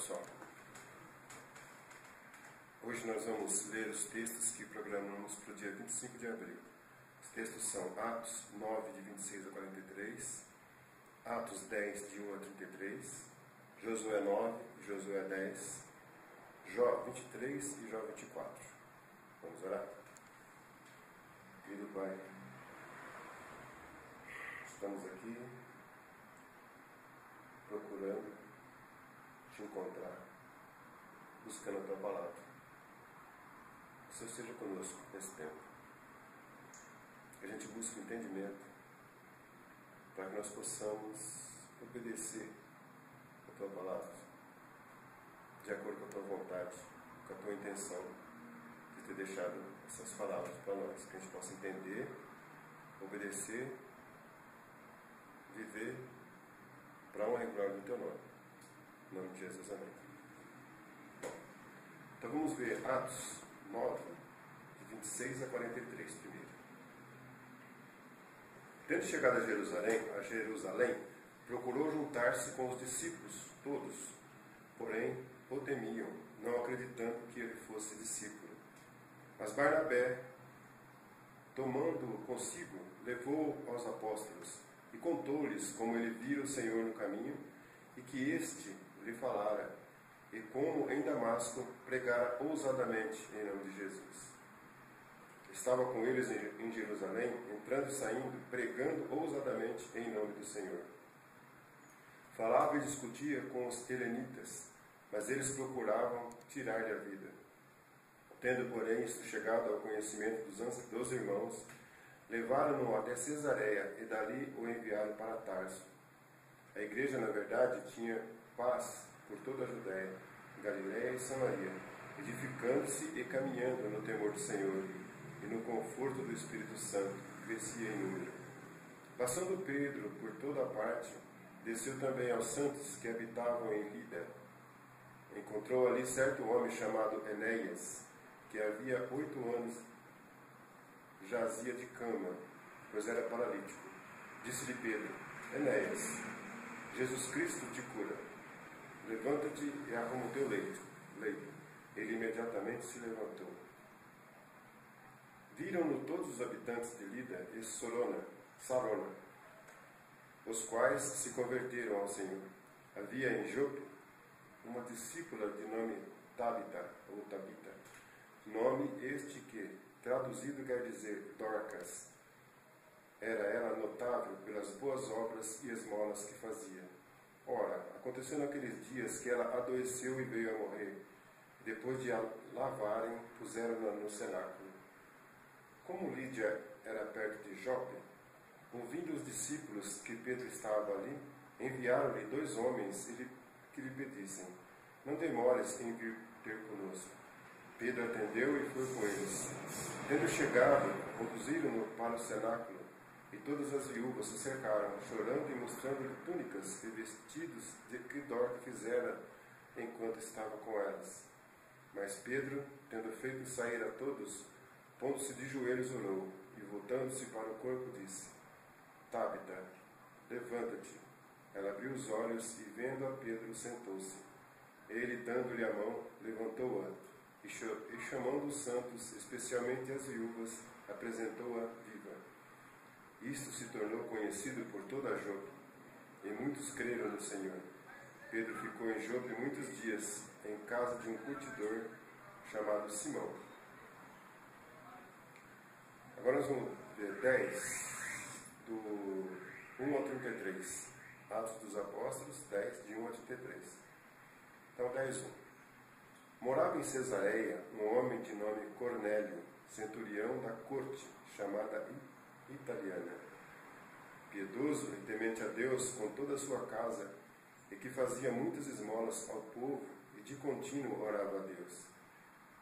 pessoal. Hoje nós vamos ler os textos que programamos para o dia 25 de abril. Os textos são Atos 9, de 26 a 43, Atos 10, de 1 a 33, Josué 9, Josué 10, Jó 23 e Jó 24. Vamos orar? Querido Pai, estamos aqui procurando te encontrar, buscando a Tua Palavra. Que o Senhor esteja conosco nesse tempo. Que a gente busque o entendimento para que nós possamos obedecer a Tua Palavra de acordo com a Tua vontade, com a Tua intenção de ter deixado essas palavras para nós. Que a gente possa entender, obedecer, viver para honra e glória do Teu nome. Em nome de Jesus, amém. Bom, então vamos ver Atos 9, de 26 a 43 primeiro. Tendo chegado a Jerusalém, procurou juntar-se com os discípulos todos, porém o temiam, não acreditando que ele fosse discípulo. Mas Barnabé, tomando-o consigo, levou aos apóstolos e contou-lhes como ele vira o Senhor no caminho e que este lhe falara, e como em Damasco pregara ousadamente em nome de Jesus. Estava com eles em Jerusalém, entrando e saindo, pregando ousadamente em nome do Senhor. Falava e discutia com os helenitas, mas eles procuravam tirar-lhe a vida. Tendo, porém, isto chegado ao conhecimento dos irmãos, levaram-no até Cesareia e dali o enviaram para Tarso. A igreja, na verdade, tinha paz por toda a Judéia, Galiléia e Samaria, edificando-se e caminhando no temor do Senhor e no conforto do Espírito Santo, crescia em número. Passando Pedro por toda a parte, desceu também aos santos que habitavam em Lida. Encontrou ali certo homem chamado Enéas, que havia 8 anos jazia de cama, pois era paralítico. Disse-lhe Pedro: Enéas, Jesus Cristo te cura. Levanta-te e arruma o teu leito. Ele imediatamente se levantou. Viram-no todos os habitantes de Lida e Sarona, os quais se converteram ao Senhor. Havia em Jope uma discípula de nome Tabita, ou Tabita, nome este que, traduzido, quer dizer Dorcas. Era ela notável pelas boas obras e esmolas que fazia. Ora, aconteceu naqueles dias que ela adoeceu e veio a morrer. Depois de a lavarem, puseram-na no cenáculo. Como Lídia era perto de Jope, ouvindo os discípulos que Pedro estava ali, enviaram-lhe 2 homens que lhe pedissem: não demores em vir ter conosco. Pedro atendeu e foi com eles. Tendo chegado, conduziram-no para o cenáculo, e todas as viúvas se cercaram, chorando e mostrando-lhe túnicas e vestidos de que Dorca fizera enquanto estava com elas. Mas Pedro, tendo feito sair a todos, pondo-se de joelhos, orou, e voltando-se para o corpo, disse: Tabita, levanta-te. Ela abriu os olhos e, vendo a Pedro, sentou-se. Ele, dando-lhe a mão, levantou-a, e chamando os santos, especialmente as viúvas, apresentou-a viva. Isto se tornou conhecido por toda a Jope, e muitos creram no Senhor. Pedro ficou em Jope muitos dias, em casa de um curtidor chamado Simão. Agora nós vamos ver 10, do 1 ao 33. Atos dos Apóstolos, 10, de 1 a 33. Então, 10, 1. Morava em Cesareia um homem de nome Cornélio, centurião da corte, chamada italiana, piedoso e temente a Deus com toda a sua casa, e que fazia muitas esmolas ao povo e de contínuo orava a Deus.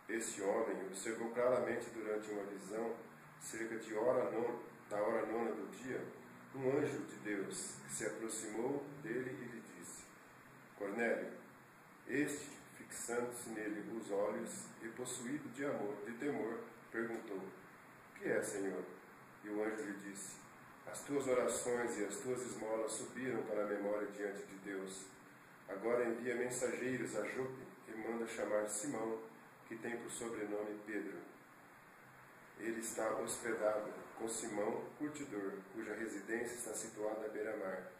Este homem observou claramente durante uma visão, cerca de da hora 9 do dia, um anjo de Deus que se aproximou dele e lhe disse: Cornélio. Este, fixando-se nele os olhos e possuído de temor, perguntou: O que é, Senhor? E o anjo lhe disse: As tuas orações e as tuas esmolas subiram para a memória diante de Deus. Agora envia mensageiros a Jope e manda chamar Simão, que tem por sobrenome Pedro. Ele está hospedado com Simão, curtidor, cuja residência está situada à beira-mar.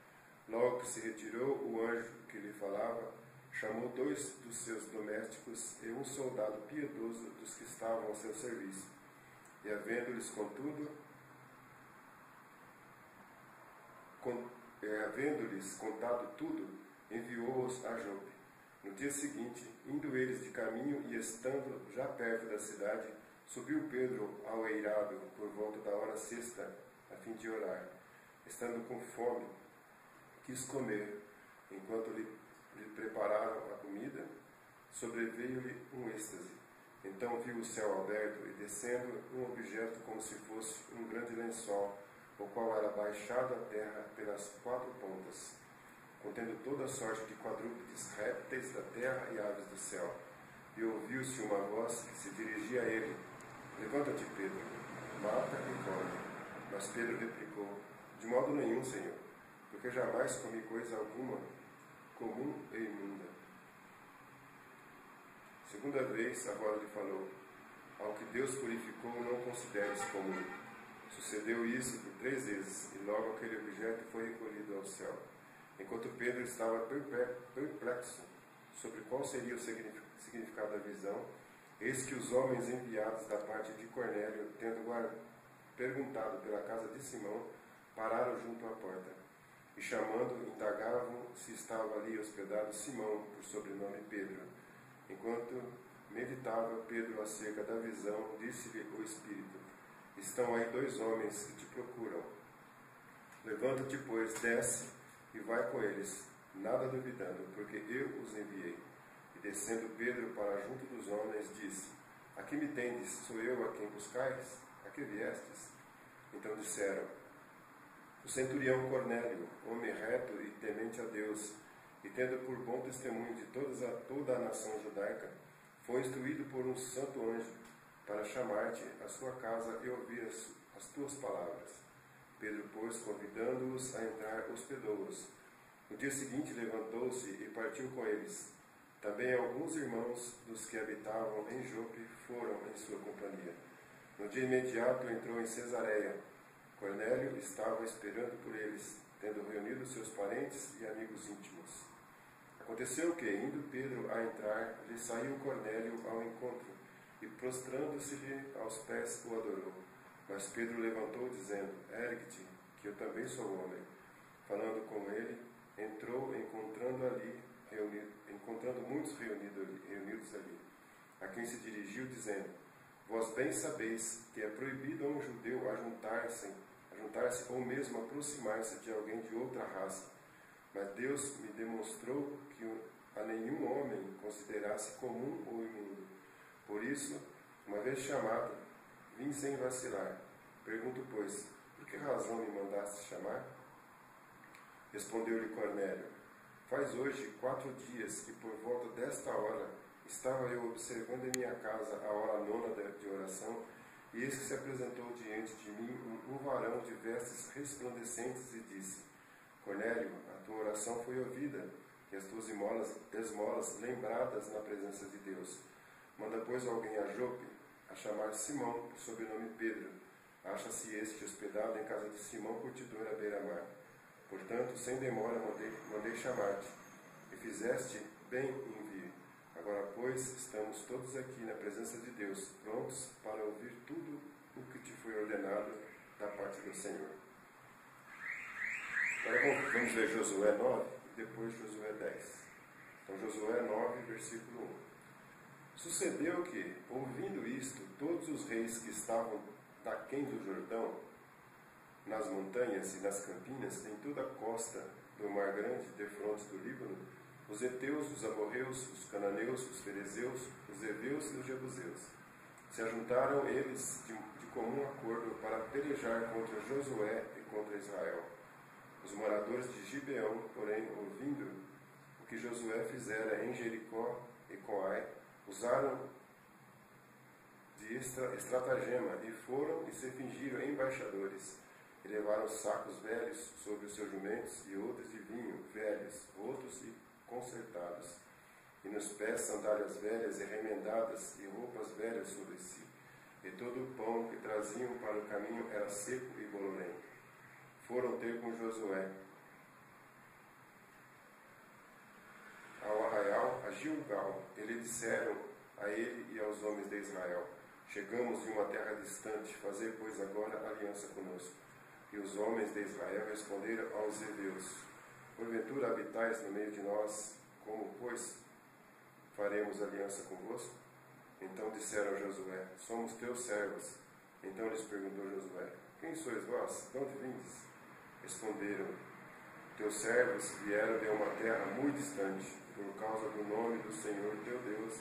Logo que se retirou, o anjo que lhe falava chamou 2 dos seus domésticos e um soldado piedoso dos que estavam ao seu serviço. E havendo-lhes contado tudo, enviou-os a Jope. No dia seguinte, indo eles de caminho e estando já perto da cidade, subiu Pedro ao eirado por volta da hora sexta, a fim de orar. Estando com fome, quis comer. Enquanto lhe prepararam a comida, sobreveio-lhe um êxtase. Então viu o céu aberto e descendo um objeto como se fosse um grande lençol, o qual era baixado à terra pelas 4 pontas, contendo toda sorte de quadrúpedes, répteis da terra e aves do céu. E ouviu-se uma voz que se dirigia a ele: Levanta-te, Pedro, mata e come. Mas Pedro replicou: De modo nenhum, Senhor, porque jamais comi coisa alguma comum e imunda. Segunda vez, agora lhe falou: Ao que Deus purificou, não consideres comum. Sucedeu isso por 3 vezes, e logo aquele objeto foi recolhido ao céu. Enquanto Pedro estava perplexo sobre qual seria o significado da visão, eis que os homens enviados da parte de Cornélio, tendo perguntado pela casa de Simão, pararam junto à porta. E chamando, indagavam se estava ali hospedado Simão, por sobrenome Pedro. Enquanto meditava Pedro acerca da visão, disse-lhe o Espírito: Estão aí 2 homens que te procuram. Levanta-te, pois, desce e vai com eles, nada duvidando, porque eu os enviei. E descendo Pedro para junto dos homens, disse: A que me tendes? Sou eu a quem buscais? A que viestes? Então disseram: O centurião Cornélio, homem reto e temente a Deus, e tendo por bom testemunho de toda a nação judaica, foi instruído por um santo anjo para chamar-te à sua casa e ouvir as tuas palavras. Pedro, pois, convidando-os a entrar, hospedou-os. No dia seguinte levantou-se e partiu com eles. Também alguns irmãos dos que habitavam em Jope foram em sua companhia. No dia imediato entrou em Cesareia. Cornélio estava esperando por eles, tendo reunido seus parentes e amigos íntimos. Aconteceu que, indo Pedro a entrar, lhe saiu Cornélio ao encontro, e prostrando-se-lhe aos pés o adorou. Mas Pedro levantou, dizendo: Ergue-te, que eu também sou homem. Falando com ele, entrou, encontrando muitos reunidos ali, a quem se dirigiu, dizendo: Vós bem sabeis que é proibido a um judeu ajuntar-se ou mesmo aproximar-se de alguém de outra raça. Mas Deus me demonstrou que a nenhum homem considerasse comum ou imundo. Por isso, uma vez chamado, vim sem vacilar. Pergunto, pois, por que razão me mandaste chamar? Respondeu-lhe Cornélio: Faz hoje 4 dias que por volta desta hora estava eu observando em minha casa a hora 9ª de oração, e eis que se apresentou diante de mim um varão de vestes resplandecentes e disse: Cornélio, a tua oração foi ouvida, e as tuas esmolas lembradas na presença de Deus. Manda, pois, alguém a Jope, a chamar Simão, por sobrenome Pedro. Acha-se este hospedado em casa de Simão, curtidor à beira-mar. Portanto, sem demora, mandei chamar-te, e fizeste bem em vir. Agora, pois, estamos todos aqui na presença de Deus, prontos para ouvir tudo o que te foi ordenado da parte do Senhor. Agora vamos ver Josué 9 e depois Josué 10. Então, Josué 9, versículo 1. Sucedeu que, ouvindo isto, todos os reis que estavam daquém do Jordão, nas montanhas e nas campinas, em toda a costa do Mar Grande, defronte do Líbano, os heteus, os amorreus, os cananeus, os ferezeus, os heveus e os jebuseus, se ajuntaram eles de comum acordo para pelejar contra Josué e contra Israel. Os moradores de Gibeão, porém, ouvindo o que Josué fizera em Jericó e Coai, usaram de estratagema e foram e se fingiram embaixadores, e levaram sacos velhos sobre os seus jumentos e outros de vinho velhos, outros e consertados, e nos pés sandálias velhas e remendadas, e roupas velhas sobre si. E todo o pão que traziam para o caminho era seco e bolorento. Foram ter com Josué ao arraial, a Gilgal, e lhe disseram a ele e aos homens de Israel: chegamos de uma terra distante, fazei, pois, agora aliança conosco. E os homens de Israel responderam aos heveus: porventura habitais no meio de nós, como, pois, faremos aliança convosco? Então disseram a Josué: somos teus servos. Então lhes perguntou Josué: quem sois vós? De onde vindes? Responderam: teus servos vieram de uma terra muito distante, por causa do nome do Senhor teu Deus,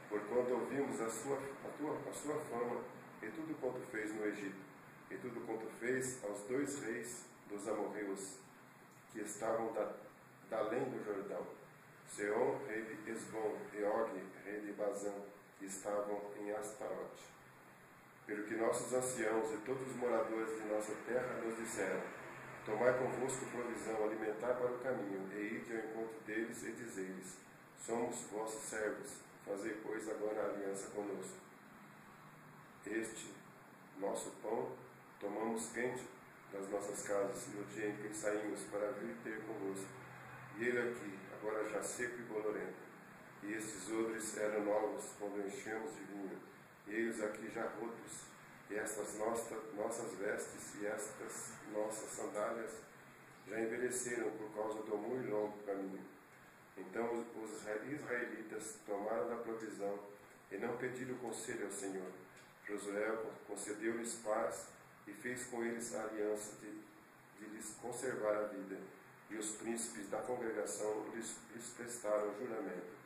porquanto ouvimos a sua fama, e tudo quanto fez no Egito, e tudo quanto fez aos 2 reis dos amorreus, que estavam da além do Jordão, Seom, rei de Esbom, e Og, rei de Bazã, que estavam em Astarote. Pelo que nossos anciãos e todos os moradores de nossa terra nos disseram: tomai convosco provisão alimentar para o caminho, e ide ao encontro deles e dizei-lhes: somos vossos servos, fazei, pois, agora a aliança conosco. Este nosso pão tomamos quente das nossas casas no dia em que saímos para vir ter convosco, e ele aqui, agora já seco e bolorento. E estes odres eram novos quando enchemos de vinho, e eles aqui já rotos, e estas nossas vestes e estas nossas sandálias já envelheceram por causa do muito longo caminho. Então os israelitas tomaram da provisão e não pediram conselho ao Senhor. Josué concedeu-lhes paz e fez com eles a aliança de lhes conservar a vida, e os príncipes da congregação lhes prestaram juramento.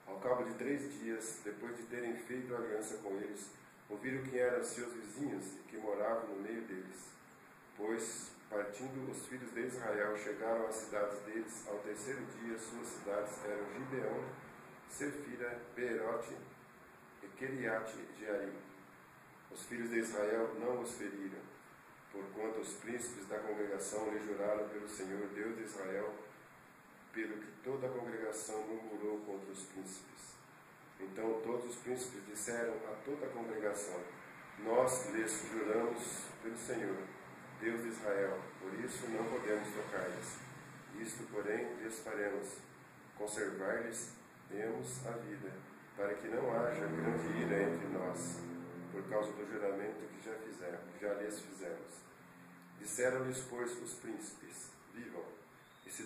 Ao cabo de 3 dias, depois de terem feito a aliança com eles, ouviram quem eram seus vizinhos e que moravam no meio deles. Pois, partindo os filhos de Israel, chegaram às cidades deles. Ao 3º dia, suas cidades eram Gibeão, Sefira, Beerote e Queriate-Jearim. Os filhos de Israel não os feriram, porquanto os príncipes da congregação lhe juraram pelo Senhor Deus de Israel, pelo que toda a congregação murmurou contra os príncipes. Então todos os príncipes disseram a toda a congregação: nós lhes juramos pelo Senhor, Deus de Israel, por isso não podemos tocar-lhes. Isto, porém, lhes faremos: conservar-lhes-emos a vida, para que não haja grande ira entre nós, por causa do juramento que já lhes fizemos. Disseram-lhes, pois, os príncipes: vivam, e se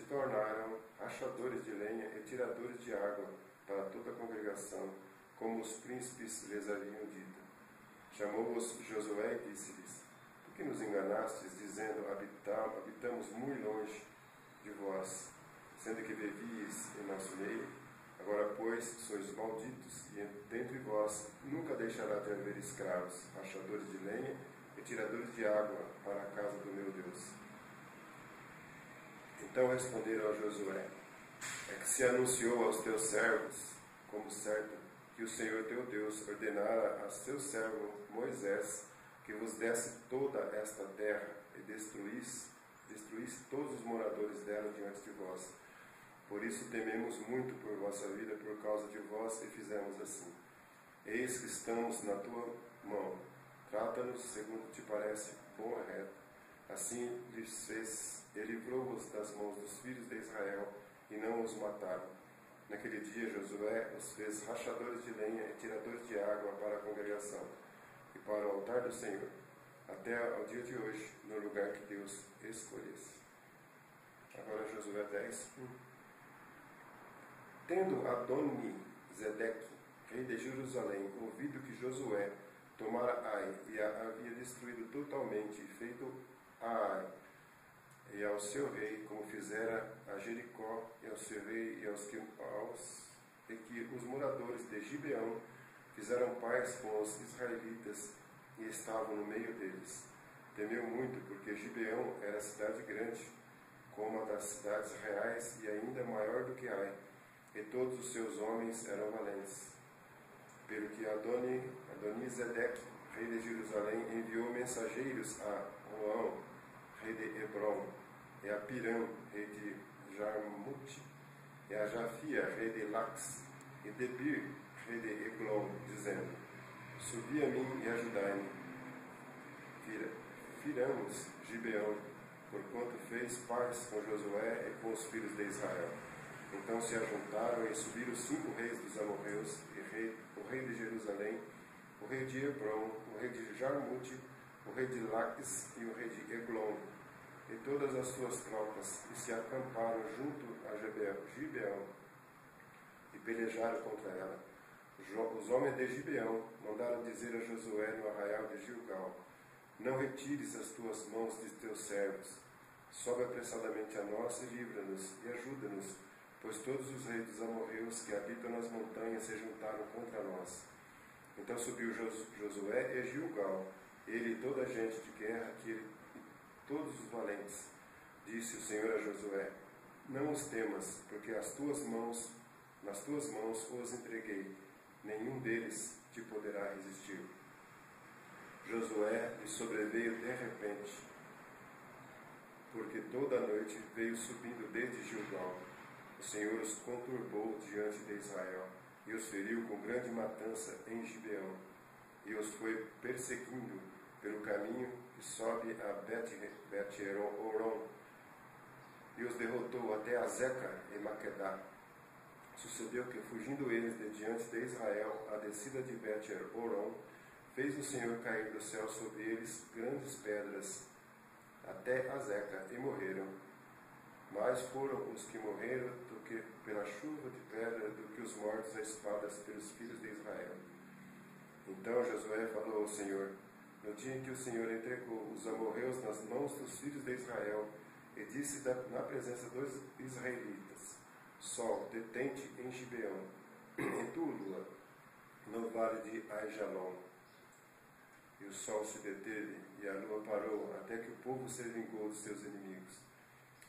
tornaram achadores de lenha e tiradores de água para toda a congregação, como os príncipes lhes haviam dito. Chamou-os Josué e disse-lhes: por que nos enganastes, dizendo: habitamos muito longe de vós, sendo que vivíeis em nosso meio? Agora, pois, sois malditos, e dentre vós nunca deixará de haver escravos, achadores de lenha e tiradores de água para a casa do meu Deus. Então responderam a Josué: é que se anunciou aos teus servos, como certo, que o Senhor teu Deus ordenara a seu servo Moisés que vos desse toda esta terra e destruísse todos os moradores dela diante de vós. Por isso tememos muito por vossa vida por causa de vós, e fizemos assim. Eis que estamos na tua mão. Trata-nos segundo te parece bom e reto. Assim lhes fez, e livrou-os das mãos dos filhos de Israel, e não os mataram. Naquele dia Josué os fez rachadores de lenha e tiradores de água para a congregação e para o altar do Senhor, até ao dia de hoje, no lugar que Deus escolhesse. Agora Josué 10. Tendo Adoni-Zedeque, rei de Jerusalém, ouvido que Josué tomara Ai e a havia destruído totalmente, e feito a Ai e ao seu rei, como fizera a Jericó e ao seu rei, e que os moradores de Gibeão fizeram paz com os israelitas e estavam no meio deles. Temeu muito, porque Gibeão era cidade grande, como uma das cidades reais, e ainda maior do que Ai, e todos os seus homens eram valentes. Pelo que Adoni-Zedeque, rei de Jerusalém, enviou mensageiros a Roão, rei de Hebrom, e a Pirão, rei de Jarmute, e a Jafia, rei de Lax, e Debir, rei de Eglon, dizendo: Subi a mim e ajudai-me. Firamos Gibeão, porquanto fez paz com Josué e com os filhos de Israel. Então se ajuntaram e subiram 5 reis dos amorreus, o rei de Jerusalém, o rei de Hebron, o rei de Jarmute, o rei de Laques e o rei de Eglon, e todas as suas tropas, e se acamparam junto a Gibeão, e pelejaram contra ela. Os homens de Gibeão mandaram dizer a Josué no arraial de Gilgal: Não retires as tuas mãos de teus servos, sobe apressadamente a nós e livra-nos, e ajuda-nos, pois todos os reis dos amorreus que habitam nas montanhas se juntaram contra nós. Então subiu Josué e Gilgal, ele e toda a gente de guerra, todos os valentes. Disse o Senhor a Josué: Não os temas, porque nas tuas mãos os entreguei, nenhum deles te poderá resistir. Josué lhe sobreveio de repente, porque toda a noite veio subindo desde Gilgal. O Senhor os conturbou diante de Israel, e os feriu com grande matança em Gibeão, e os foi perseguindo pelo caminho que sobe a Bet-Horon, e os derrotou até Azeca e Maquedá. Sucedeu que, fugindo eles de diante de Israel, a descida de Bet-Horon, fez o Senhor cair do céu sobre eles grandes pedras, até Azeca, e morreram. Mais foram os que morreram do que pela chuva de pedra, do que os mortos a espadas pelos filhos de Israel. Então Josué falou ao Senhor, no dia em que o Senhor entregou os amorreus nas mãos dos filhos de Israel, e disse na presença dos israelitas: Sol, detente em Gibeão, e tu, lua, no vale de Aijalon. E o sol se deteve, e a lua parou, até que o povo se vingou dos seus inimigos.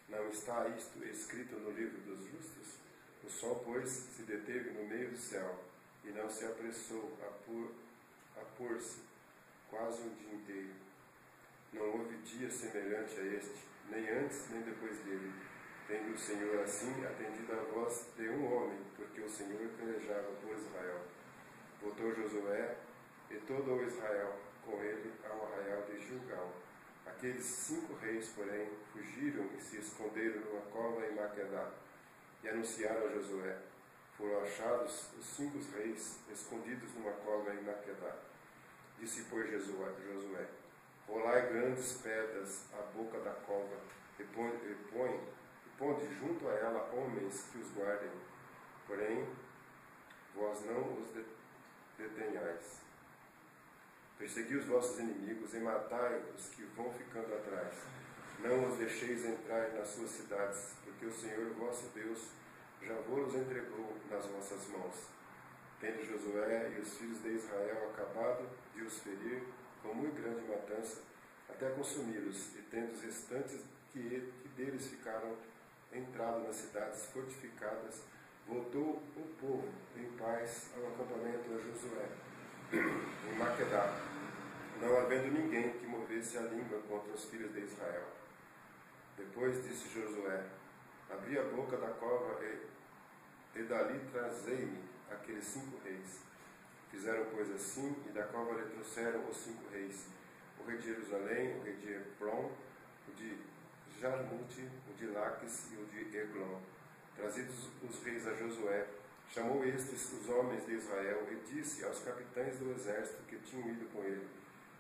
Não está isto escrito no livro dos justos? O sol, pois, se deteve no meio do céu, e não se apressou a pôr-se quase um dia inteiro. Não houve dia semelhante a este, nem antes nem depois dele, tendo o Senhor assim atendido a voz de um homem, porque o Senhor pelejava por Israel. Voltou Josué e todo o Israel com ele ao arraial de Gilgal. Aqueles 5 reis, porém, fugiram e se esconderam numa cova em Maquedá, e anunciaram a Josué. Foram achados os 5 reis escondidos numa cova em Maquedá. Disse, pois, Josué: Rolai grandes pedras à boca da cova, e ponde junto a ela homens que os guardem. Porém, vós não os detenhais. Persegui os vossos inimigos e matai os que vão ficando atrás. Não os deixeis entrar nas suas cidades, porque o Senhor vosso Deus já vos entregou nas vossas mãos. Tendo Josué e os filhos de Israel acabado de os ferir com muito grande matança, até consumi-los, e tendo os restantes que deles ficaram entrado nas cidades fortificadas, voltou o povo em paz ao acampamento a Josué, em Maquedá, não havendo ninguém que movesse a língua contra os filhos de Israel. Depois disse Josué: Abri a boca da cova e dali trazei-me aqueles 5 reis. Fizeram, pois, assim, e da cova lhe trouxeram os 5 reis: o rei de Jerusalém, o rei de Hebron, o de Jarmute, o de Laques e o de Eglon. Trazidos os reis a Josué, chamou estes os homens de Israel e disse aos capitães do exército que tinham ido com ele: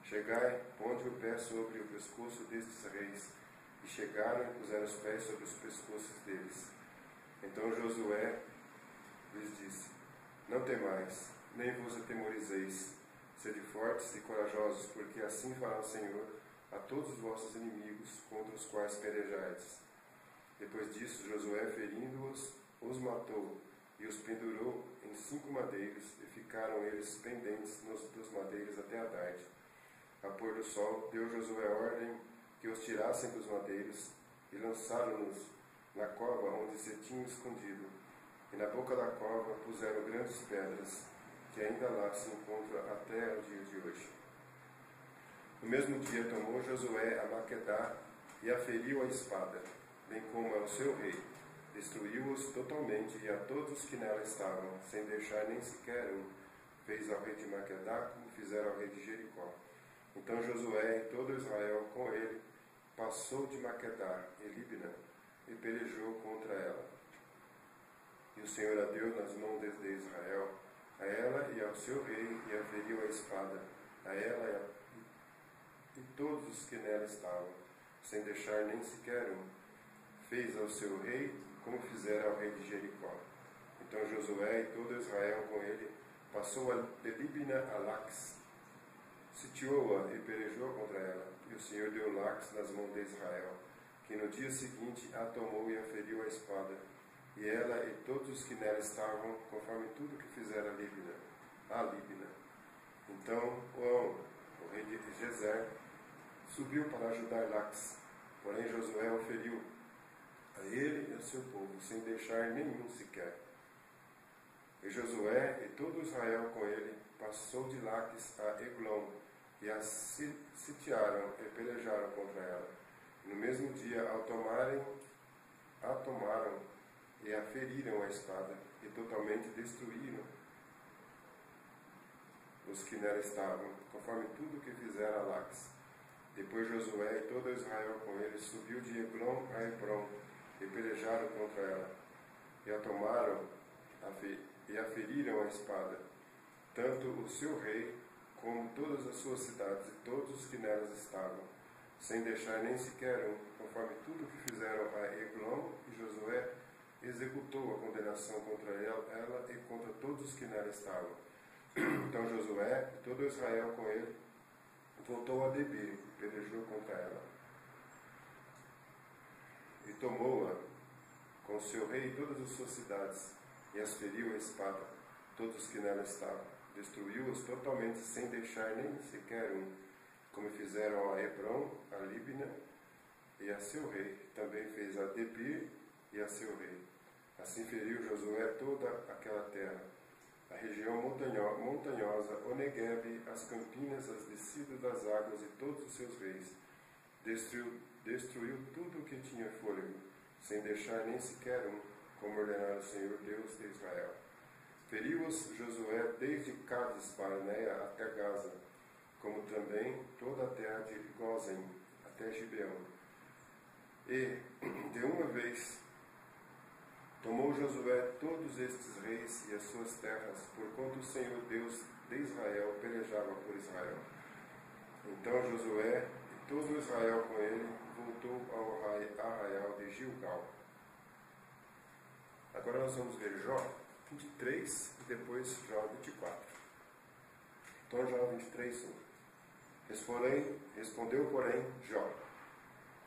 Chegai, ponde o pé sobre o pescoço destes reis. E chegaram e puseram os pés sobre os pescoços deles. Então Josué lhes disse: Não temais, nem vos atemorizeis. Sede fortes e corajosos, porque assim fará o Senhor a todos os vossos inimigos contra os quais pelejais. Depois disso, Josué, ferindo-os, os matou e os pendurou em 5 madeiros, e ficaram eles pendentes dos madeiros até a tarde. A pôr do sol, deu Josué ordem que os tirassem dos madeiros, e lançaram-nos na cova onde se tinham escondido. E na boca da cova puseram grandes pedras, que ainda lá se encontram até o dia de hoje. No mesmo dia tomou Josué a Maquedá e a feriu a espada, bem como ao seu rei, destruiu-os totalmente e a todos que nela estavam, sem deixar nem sequer um. Fez ao rei de Maquedá como fizeram ao rei de Jericó. Então Josué e todo Israel com ele passou de Maquedá e Líbina e pelejou contra ela. E o Senhor a deu nas mãos de Israel, a ela e ao seu rei, e a feriu a espada, a ela e todos os que nela estavam, sem deixar nem sequer um. Fez ao seu rei como fizeram ao rei de Jericó. Então Josué e todo Israel com ele passou de Líbina a Laques, sitiou-a e pelejou contra ela. E o Senhor deu Laques nas mãos de Israel, que no dia seguinte a tomou e a feriu a espada, e ela e todos os que nela estavam, conforme tudo que fizera a Líbina. Então Oão, o rei de Gezer, subiu para ajudar Laques, porém Josué o feriu, a ele e ao seu povo, sem deixar nenhum sequer. E Josué e todo Israel com ele passou de Laques a Eglon, e a sitiaram e pelejaram contra ela. No mesmo dia a tomaram e a feriram a espada, e totalmente destruíram os que nela estavam, conforme tudo que fizera a Laques. Depois Josué e todo Israel com ele subiu de Eglon a Hebron, e pelejaram contra ela, e a tomaram e a feriram a espada, tanto o seu rei como todas as suas cidades e todos os que nelas estavam, sem deixar nem sequer um, conforme tudo que fizeram a Eglon. E Josué executou a condenação contra ela e contra todos os que nela estavam. Então Josué e todo Israel com ele voltou a Debir e pelejou contra ela, e tomou-a com seu rei e todas as suas cidades, e as feriu a espada, todos os que nela estavam. Destruiu-os totalmente, sem deixar nem sequer um, como fizeram a Hebron, a Líbina e a seu rei. Também fez a Debir e a seu rei. Assim feriu Josué toda aquela terra, a região montanhosa, o Negueb, as campinas, as descidas das águas e todos os seus reis. Destruiu tudo o que tinha fôlego, sem deixar nem sequer um, como ordenara o Senhor Deus de Israel. Feriu-os Josué desde Cádiz Barneia até Gaza, como também toda a terra de Gósen até Gibeão. E, de uma vez, tomou Josué todos estes reis e as suas terras, porquanto o Senhor Deus de Israel pelejava por Israel. Então Josué e todo Israel com ele voltou ao arraial de Gilgal. Agora nós vamos ver Jó 23 e depois Jó 24. Então Jó 23, 1. Respondeu, porém, Jó: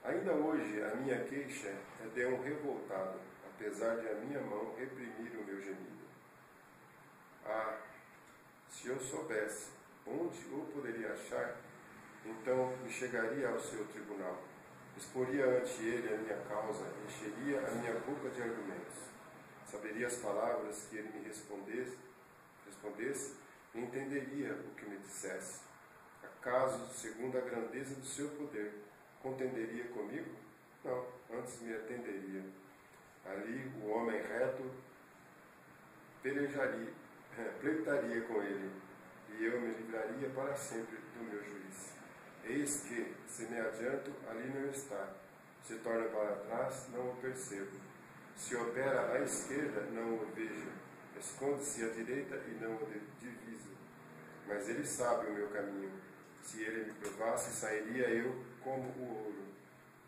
ainda hoje a minha queixa é de um revoltado, apesar de a minha mão reprimir o meu gemido. Ah, se eu soubesse onde o poderia achar, então me chegaria ao seu tribunal, exporia ante ele a minha causa, encheria a minha boca de argumentos. Saberia as palavras que ele me respondesse e entenderia o que me dissesse. Acaso, segundo a grandeza do seu poder, contenderia comigo? Não, antes me atenderia. Ali o homem reto pleitaria com ele, e eu me livraria para sempre do meu juiz. Eis que, se me adianto, ali não está. Se torna para trás, não o percebo. Se opera à esquerda, não o vejo. Esconde-se à direita e não o diviso. Mas ele sabe o meu caminho. Se ele me provasse, sairia eu como o ouro.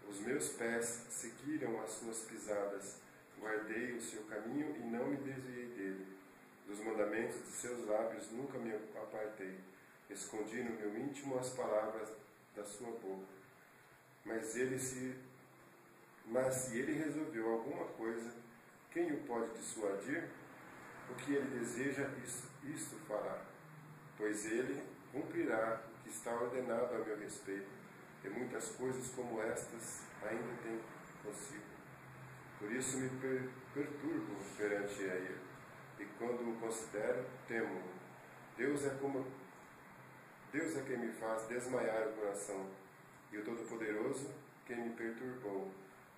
Os meus pés seguiram as suas pisadas. Guardei o seu caminho e não me desviei dele. Dos mandamentos de seus lábios nunca me apartei. Escondi no meu íntimo as palavras da sua boca. Mas se ele resolveu alguma coisa, quem o pode dissuadir? O que ele deseja, isto fará. Pois ele cumprirá o que está ordenado a meu respeito, e muitas coisas como estas ainda tem consigo. Por isso me perturbo perante ele, e quando o considero, temo. Deus é quem me faz desmaiar o coração, e o Todo-Poderoso quem me perturbou.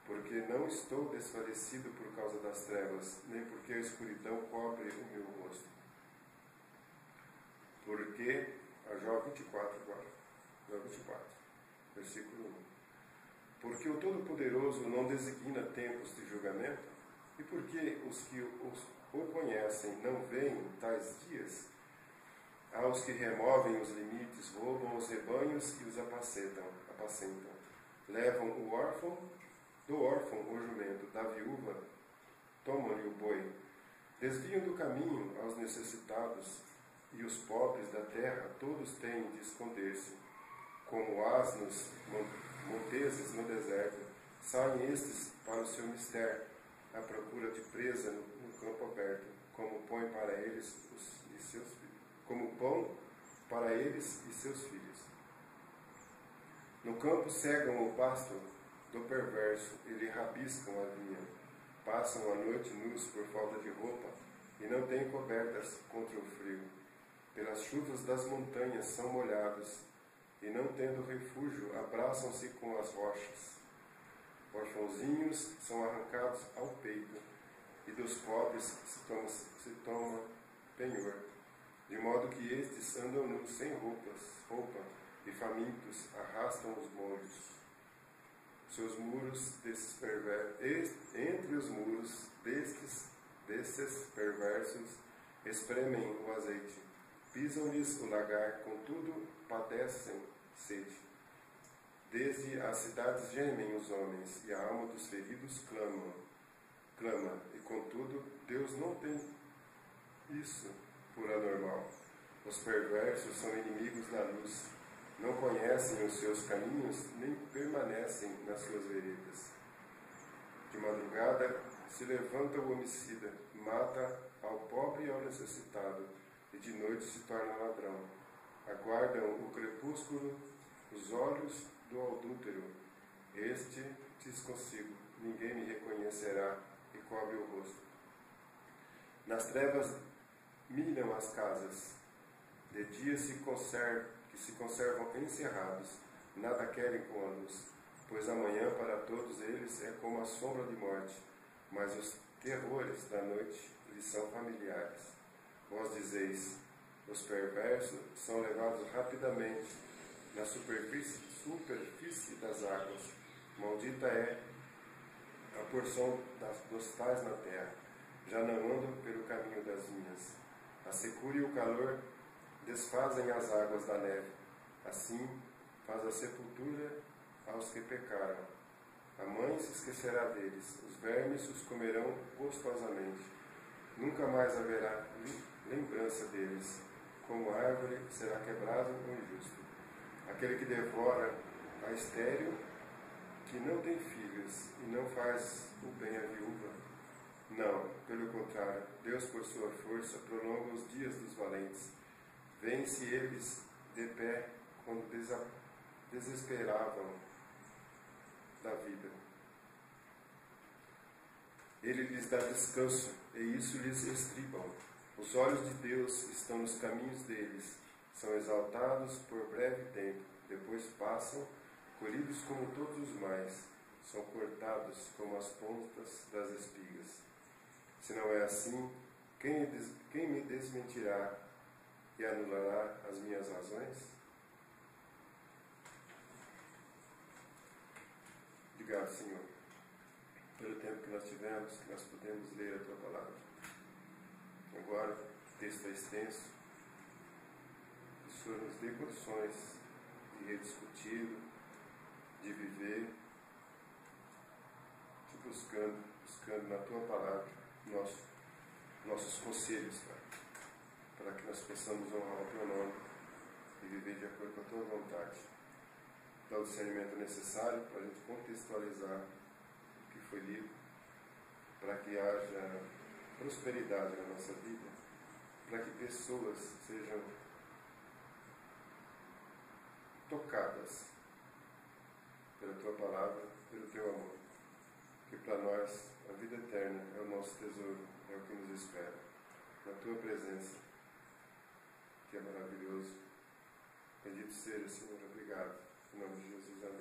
porque não estou desfalecido por causa das trevas, nem porque a escuridão cobre o meu rosto. Porque, a Jó 24 agora, Jó 24, versículo 1. Porque o Todo-Poderoso não designa tempos de julgamento, e porque os que o conhecem não veem tais dias, aos que removem os limites, roubam os rebanhos e os apacentam. Levam o órfão, do órfão o jumento, da viúva tomam-lhe o boi. Desviam do caminho aos necessitados, e os pobres da terra todos têm de esconder-se. Como asnos monteses no deserto, saem estes para o seu mistério, à procura de presa no campo aberto, como pão para eles e seus filhos. No campo cegam o pasto do perverso e lhe rabiscam a vinha. Passam a noite nus por falta de roupa e não têm cobertas contra o frio. Pelas chuvas das montanhas são molhados e, não tendo refúgio, abraçam-se com as rochas. Orfãozinhos são arrancados ao peito, e dos pobres se toma penhor, de modo que estes andam nus sem roupa, e famintos arrastam os molhos. Seus muros entre os muros desses perversos espremem o azeite, pisam-lhes o lagar, contudo padecem sede. Desde as cidades gemem os homens, e a alma dos feridos clama, e contudo Deus não tem isso por anormal. Os perversos são inimigos da luz, não conhecem os seus caminhos, nem permanecem nas suas veredas. De madrugada se levanta o homicida, mata ao pobre e ao necessitado, e de noite se torna ladrão. Aguardam o crepúsculo os olhos do adúltero. Este diz consigo: ninguém me reconhecerá, e cobre o rosto. Nas trevas minam as casas, de dia se conservam encerrados, nada querem com a luz, pois amanhã para todos eles é como a sombra de morte, mas os terrores da noite lhes são familiares. Vós dizeis: os perversos são levados rapidamente na superfície das águas. Maldita é a porção dos tais na terra. Já não andam pelo caminho das vinhas. A secura e o calor desfazem as águas da neve. Assim faz a sepultura aos que pecaram. A mãe se esquecerá deles. Os vermes os comerão gostosamente. Nunca mais haverá lembrança deles. Como árvore será quebrado o injusto. Aquele que devora a estéril, que não tem filhos e não faz o bem à viúva. Não, pelo contrário, Deus, por sua força, prolonga os dias dos valentes. Vence eles de pé quando desesperavam da vida. Ele lhes dá descanso, e isso lhes estribam. Os olhos de Deus estão nos caminhos deles. São exaltados por breve tempo, depois passam, colhidos como todos os mais, são cortados como as pontas das espigas. Se não é assim, quem me desmentirá e anulará as minhas razões? Obrigado, Senhor, pelo tempo que nós tivemos, que nós pudemos ler a Tua Palavra. Agora, o texto é extenso, que o Senhor nos dê condições de rediscutir, de viver, de buscando na Tua Palavra nossos conselhos, Pai, para que nós possamos honrar o Teu nome e viver de acordo com a Tua vontade. Dá o discernimento necessário para a gente contextualizar o que foi lido, para que haja prosperidade na nossa vida, para que pessoas sejam tocadas pela Tua Palavra, pelo Teu amor. Que para nós a vida eterna é o nosso tesouro, é o que nos espera. Na Tua presença, que é maravilhoso. Bendito seja, Senhor. Obrigado. Em nome de Jesus. Amém.